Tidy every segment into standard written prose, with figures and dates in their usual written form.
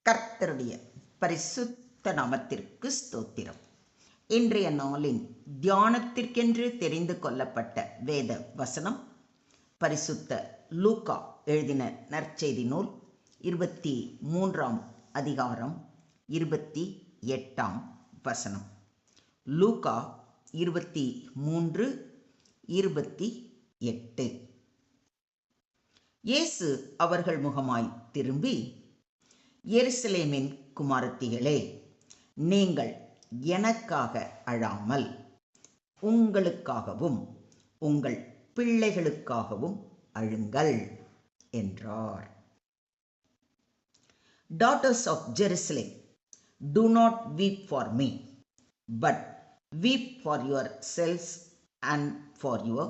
கர்த்தருடைய பரிசுத்த நாமத்திற்கு ஸ்தோத்திரம். இன்றைய நாளின் தியானத்திற்கென்று தெரிந்து கொள்ளப்பட்ட வேத வசனம் பரிசுத்த லூக்கா எழுதின நற்செய்தி நூல் 23ஆம் அதிகாரம் 28ஆம் வசனம். லூக்கா 23:28. இயேசு அவர்கள் முகமாய் திரும்பி, எருசலேமின் குமாரத்திகளே, நீங்கள் எனக்காக அழாமல் உங்களுக்காகவும் உங்கள் பிள்ளைகளுக்காகவும் அழுங்கள் என்றார். Daughters of Jerusalem, do not weep for me, but weep for yourselves and for your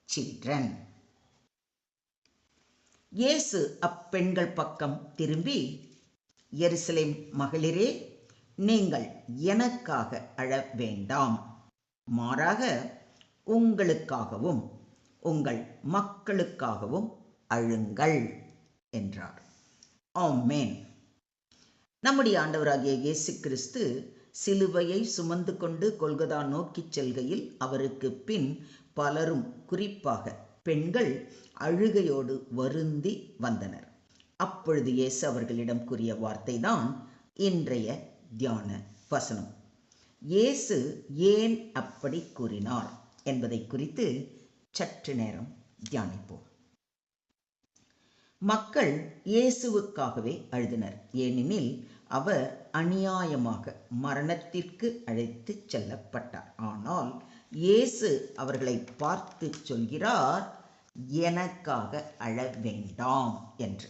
children. இயேசு அப்பெண்கள் பக்கம் திரும்பி, எருசலேம் மகளிரே, நீங்கள் எனக்காக அழ வேண்டாம், மாறாக உங்களுக்காகவும் உங்கள் மக்களுக்காகவும் அழுங்கள் என்றார். ஆமென். நம்முடைய ஆண்டவராகிய இயேசு கிறிஸ்து சிலுவையை சுமந்து கொண்டு கொல்கதா நோக்கி செல்கையில் அவருக்கு பின் பலரும், குறிப்பாக பெண்கள், அழுகையோடு வருந்தி வந்தனர். அப்பொழுது இயேசு அவர்களிடம் கூறிய வார்த்தைதான் இன்றைய தியான வசனம். இயேசு ஏன் அப்படி கூறினார் என்பதை குறித்து சற்று நேரம் தியானிப்போம். மக்கள் இயேசுவுக்காகவே அழுதினர். ஏனெனில் அவர் அநியாயமாக மரணத்திற்கு அழைத்து செல்லப்பட்டார். ஆனால் இயேசு அவர்களை பார்த்து சொல்கிறார், எனக்காக அழ வேண்டாம் என்று.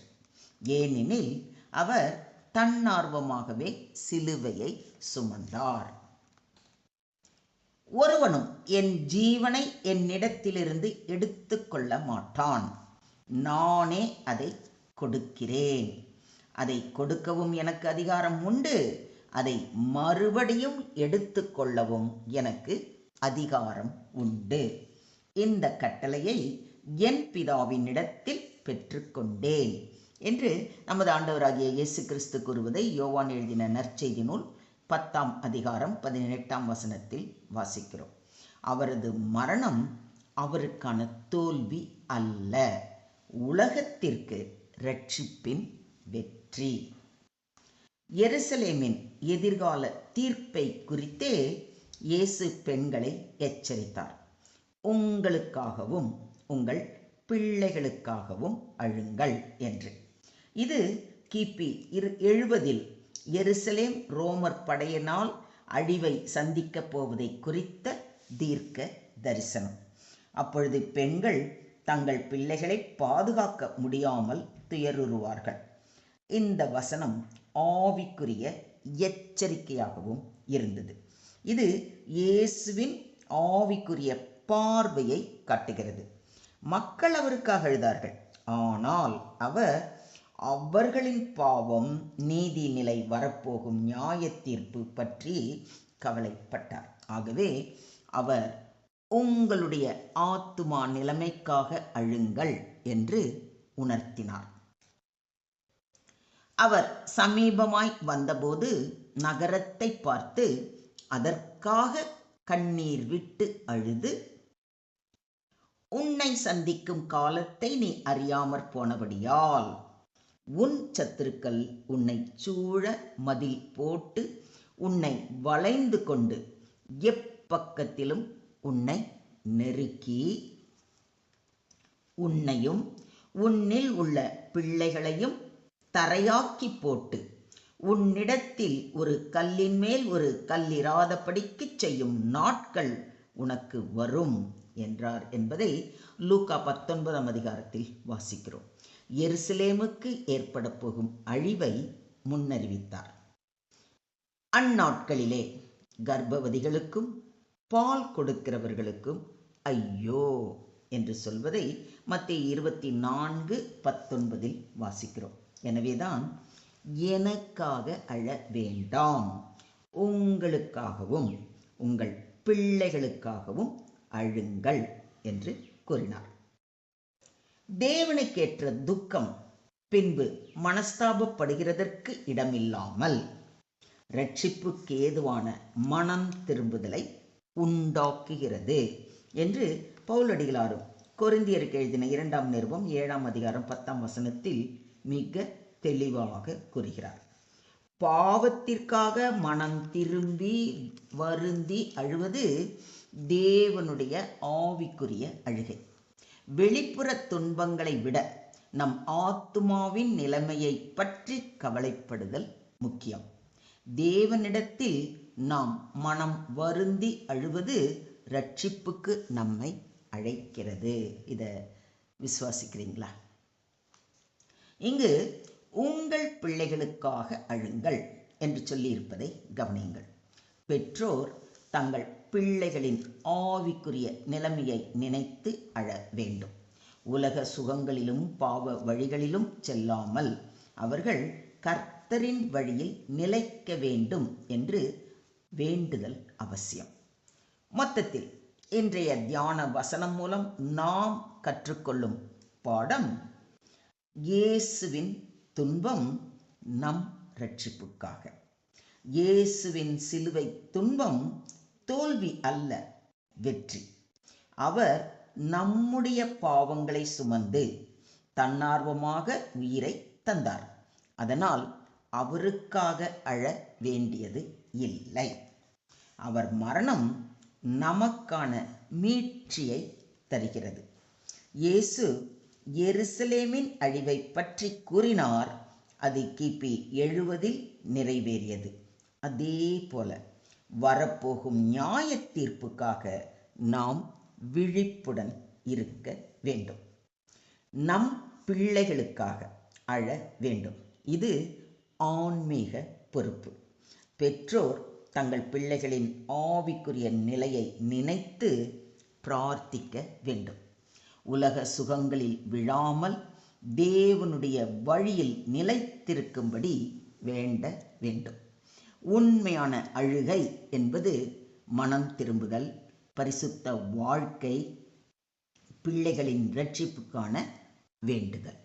ஏனெனில் அவர் தன்னார்வமாகவே சிலுவையை சுமந்தார். ஒருவனும் என் ஜீவனை என்னிடத்திலிருந்து எடுத்து கொள்ள மாட்டான். நானே அதை கொடுக்கிறேன். அதை கொடுக்கவும் எனக்கு அதிகாரம் உண்டு. அதை மறுபடியும் எடுத்து கொள்ளவும் எனக்கு அதிகாரம் உண்டு. இந்த கட்டளையை என் பிதாவினிடத்தில் பெற்றுக்கொண்டேன் என்று நமது ஆண்டவராகிய இயேசு கிறிஸ்து கூறுவதை யோவான் எழுதின நற்செய்தி நூல் 10ஆம் அதிகாரம் 18ஆம் வசனத்தில் வாசிக்கிறோம். அவரது மரணம் அவருக்கான தோல்வி அல்ல, உலகத்திற்கு இரட்சிப்பின் வெற்றி. எருசலேமின் எதிர்கால தீர்ப்பை குறித்தே இயேசு பெண்களை எச்சரித்தார். உங்களுக்காகவும் உங்கள் பிள்ளைகளுக்காகவும் அழுங்கள் என்று. இது கிபி 70 எருசலேம் ரோமர் படையினால் அழிவை சந்திக்கப் போவதை குறித்த தீர்க்க தரிசனம். அப்பொழுது பெண்கள் தங்கள் பிள்ளைகளை பாதுகாக்க முடியாமல் துயருறுவார்கள். இந்த வசனம் ஆவிக்குரிய எச்சரிக்கையாகவும் இருந்தது. இது இயேசுவின் ஆவிக்குரிய பார்வையை காட்டுகிறது. மக்கள் அவருக்காக அழுதார்கள், ஆனால் அவர் அவர்களின் பாவம், நீதி நிலை, வரப்போகும் நியாய தீர்ப்பு பற்றி கவலைப்பட்டார். ஆகவே அவர் உங்களுடைய ஆத்துமா நிலைமைக்காக அழுங்கள் என்று உணர்த்தினார். அவர் சமீபமாய் வந்தபோது நகரத்தை பார்த்து அதற்காக கண்ணீர் விட்டு அழுது, உன்னை சந்திக்கும் காலத்தை நீ அறியாமற் போனபடியால் உன் சத்துருக்கள் உன்னை சூழ மதில் போட்டு உன்னை வளைந்து கொண்டு எப்பக்கத்திலும் உன்னை நெருக்கி உன்னையும் உன்னில் உள்ள பிள்ளைகளையும் தரையாக்கி போட்டு உன்னிடத்தில் ஒரு கல்லின் மேல் ஒரு கல்லிராதபடிக்கு செய்யும் நாட்கள் உனக்கு வரும் என்றார் என்பதை லூக்கா 19ஆம் அதிகாரத்தில் வாசிக்கிறோம். எருசலேமுக்கு ஏற்பட போகும் அழிவை முன்னறிவித்தார். அந்நாட்களிலே கர்ப்பவதிகளுக்கும் பால் கொடுக்கிறவர்களுக்கும் ஐயோ என்று சொல்வதை மத்தேயு 24:19 வாசிக்கிறோம். எனவேதான் எனக்காக அழ வேண்டாம், உங்களுக்காகவும் உங்கள் பிள்ளைகளுக்காகவும் அழுங்கள் என்று கூறினார். தேவனுக்கேற்ற துக்கம் பின்பு மனஸ்தாபப்படுகிறதற்கு இடமில்லாமல் இரட்சிப்புக்கு ஏதுவான மனம் திரும்புதலை உண்டாக்குகிறது என்று பவுலடிகளாரும் கொரிந்தியருக்கு எழுதின 2ஆம் நிருபம் 7ஆம் அதிகாரம் 10ஆம் வசனத்தில் மிக தெளிவாக கூறுகிறார். பாவத்திற்காக மனம் திரும்பி வருந்தி அழுவது தேவனுடைய ஆவிக்குரிய அழுகை. வெளிப்புற துன்பங்களை விட நம் ஆத்துமாவின் நிலைமையை பற்றி கவலைப்படுதல் முக்கியம். தேவனிடத்தில் நாம் மனம் வருந்தி அழுவது இரட்சிப்புக்கு நம்மை அழைக்கிறது. இதை விசுவாசிக்கிறீங்களா? இங்கு உங்கள் பிள்ளைகளுக்காக அழுங்கள் என்று சொல்லியிருப்பதை கவனியுங்கள். பெற்றோர் தங்கள் பிள்ளைகளின் ஆவிக்குரிய நிலைமையை நினைத்து அழ வேண்டும். உலக சுகங்களிலும் பாவ வழிகளிலும் செல்லாமல் அவர்கள் கர்த்தரின் வழியில் நிலைக்க வேண்டும் என்று வேண்டுதல் அவசியம். மொத்தத்தில் இன்றைய தியான வசனம் மூலம் நாம் கற்றுக்கொள்ளும் பாடம், இயேசுவின் துன்பம் நம் இரட்சிப்புக்காக. இயேசுவின் சிலுவை துன்பம் தோல்வி அல்ல, வெற்றி. அவர் நம்முடைய பாவங்களை சுமந்து தன்னார்வமாக உயிரை தந்தார். அதனால் அவருக்காக அழ வேண்டியது இல்லை. அவர் மரணம் நமக்கான மீட்சியை தருகிறது. இயேசு எருசலேமின் அழிவை பற்றி கூறினார். அது கிபி 70 நிறைவேறியது. அதே போல வரப்போகும் நியாய தீர்ப்புக்காக நாம் விழிப்புடன் இருக்க வேண்டும். நம் பிள்ளைகளுக்காக அழ வேண்டும். இது ஆன்மீக பொறுப்பு. பெற்றோர் தங்கள் பிள்ளைகளின் ஆவிக்குரிய நிலையை நினைத்து பிரார்த்திக்க வேண்டும். உலக சுகங்களில் விழாமல் தேவனுடைய வழியில் நிலைத்திருக்கும்படி வேண்ட வேண்டும். உண்மையான அழுகை என்பது மனம் திரும்புதல், பரிசுத்த வாழ்க்கை, பிள்ளைகளின் இரட்சிப்புக்கான வேண்டுதல்.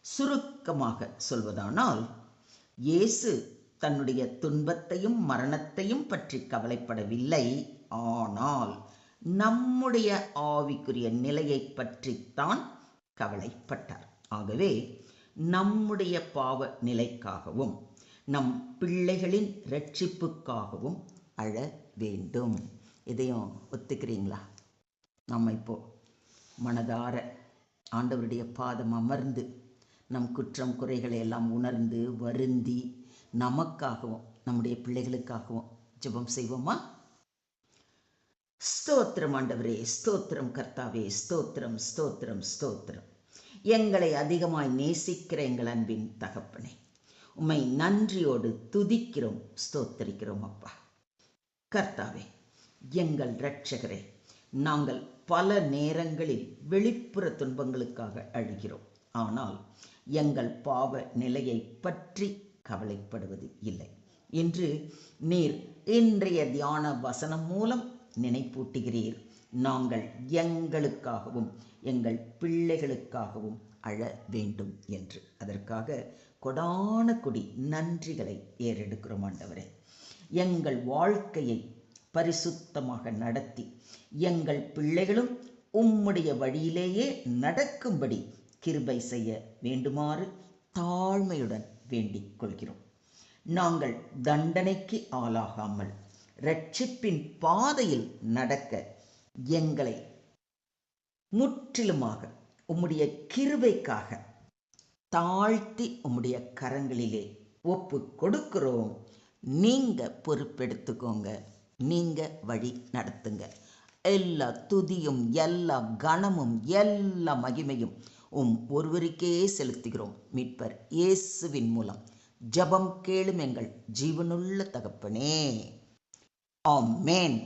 சுருக்கமாக சொல்வதானால், இயேசு தன்னுடைய துன்பத்தையும் மரணத்தையும் பற்றி கவலைப்படவில்லை. ஆனால் நம்முடைய ஆவிக்குரிய நிலையை பற்றித்தான் கவலைப்பட்டார். ஆகவே நம்முடைய பாவ நிலைக்காகவும் நம் பிள்ளைகளின் இரட்சிப்புக்காகவும் அழ வேண்டும். இதையும் ஒத்துக்கிறீங்களா? நம்ம இப்போ மனதார ஆண்டவருடைய பாதம் அமர்ந்து நம் குற்றம் குறைகளை எல்லாம் உணர்ந்து வருந்தி நமக்காகவும் நம்முடைய பிள்ளைகளுக்காகவும் ஜெபம் செய்வோமா? ஸ்தோத்திரம் ஆண்டவரே, ஸ்தோத்திரம் கர்த்தாவே, ஸ்தோத்திரம் ஸ்தோத்திரம் ஸ்தோத்திரம். எங்களை அதிகமாய் நேசிக்கிற எங்கள் அன்பின் தகப்பனே, உம்மை நன்றியோடு துதிக்கிறோம், ஸ்தோத்தரிக்கிறோம் அப்பா. கர்த்தாவே, எங்கள் இரட்சகரே, நாங்கள் பல நேரங்களில் வெளிப்புற துன்பங்களுக்காக அழுகிறோம். ஆனால் எங்கள் பாவ நிலையை பற்றி கவலைப்படுவது இல்லை. இன்று நீர் இன்றைய தியான வசனம் மூலம் நினைப்பூட்டுகிறீர். நாங்கள் எங்களுக்காகவும் எங்கள் பிள்ளைகளுக்காகவும் அழ வேண்டும் என்று. அதற்காக கொடான கொடி நன்றிகளை ஏறெடுக்கிறோம் ஆண்டவரே. எங்கள் வாழ்க்கையை பரிசுத்தமாக நடத்தி எங்கள் பிள்ளைகளும் உம்முடைய வழியிலேயே நடக்கும்படி கிருபை செய்ய வேண்டுமாறு தாழ்மையுடன் வேண்டிக் கொள்கிறோம். நாங்கள் தண்டனைக்கு ஆளாகாமல் இரட்சிப்பின் பாதையில் நடக்க எங்களை முற்றிலுமாக உம்முடைய கிருபைக்காக தாழ்த்தி உம்முடைய கரங்களிலே ஒப்பு கொடுக்கிறோம். நீங்க பொறுப்பெடுத்துக்கோங்க, நீங்க வழி நடத்துங்க. எல்லா துதியும் எல்லா கனமும் எல்லா மகிமையும் ஒருவருக்கே செலுத்துகிறோம். மீட்பர் இயேசுவின் மூலம் ஜெபம் கேளும் எங்கள் ஜீவனுள்ள தகப்பனே. ஆமென்.